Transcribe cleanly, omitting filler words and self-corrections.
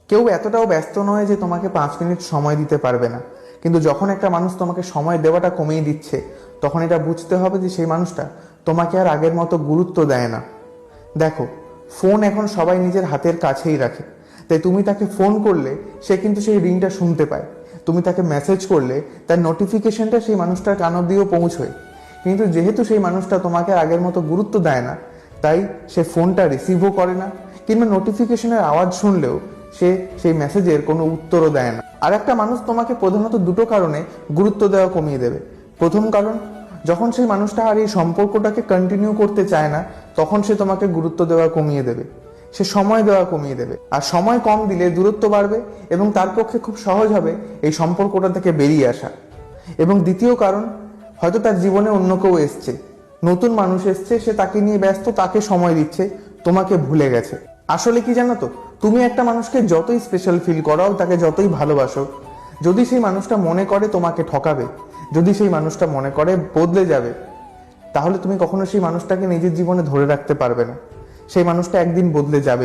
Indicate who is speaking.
Speaker 1: কেউ এতটাও ব্যস্ত নয় যে তোমাকে 5 মিনিট সময় দিতে পারবে না, কিন্তু যখন একটা মানুষ তোমাকে সময় দেওয়াটা কমিয়ে দিচ্ছে, তখন এটা বুঝতে হবে যে সেই মানুষটা তোমাকে আর আগের মতো গুরুত্ব দেয় না। দেখো, ফোন এখন সবাই নিজের হাতের কাছেই রাখে, তাই তুমি তাকে ফোন করলে সে কিন্তু সেই রিংটা শুনতে পায়, তুমি তাকে মেসেজ করলে তার নোটিফিকেশনটা সেই মানুষটার কান অব্দিও পৌঁছয়। কিন্তু যেহেতু সেই মানুষটা তোমাকে আগের মতো গুরুত্ব দেয় না, তাই সে ফোনটা রিসিভও করে না, কিংবা নোটিফিকেশনের আওয়াজ শুনলেও সে সেই মেসেজের কোনো উত্তরও দেয় না। আর একটা মানুষ তোমাকে প্রধানত দুটো কারণে গুরুত্ব দেওয়া কমিয়ে দেবে। প্রথম কারণ, যখন সেই মানুষটা আর এই সম্পর্কটাকে কন্টিনিউ করতে চায় না, তখন সে তোমাকে গুরুত্ব দেওয়া কমিয়ে দেবে, সে সময় দেওয়া কমিয়ে দেবে। আর সময় কম দিলে দূরত্ব বাড়বে এবং তার পক্ষে খুব সহজ হবে এই সম্পর্কটা থেকে বেরিয়ে আসা। এবং দ্বিতীয় কারণ, হয়তো তার জীবনে অন্য কেউ এসছে, নতুন মানুষ এসছে, সে তাকে নিয়ে ব্যস্ত, তাকে সময় দিচ্ছে, তোমাকে ভুলে গেছে। আসলে কি জানো তো, তুমি একটা মানুষকে যতই স্পেশাল ফিল করাও, তাকে যতই ভালোবাসো, যদি সেই মানুষটা মনে করে তোমাকে ঠকাবে, যদি সেই মানুষটা মনে করে বদলে যাবে, তাহলে তুমি কখনো সেই মানুষটাকে নিজের জীবনে ধরে রাখতে পারবে না। সেই মানুষটা একদিন বদলে যাবে।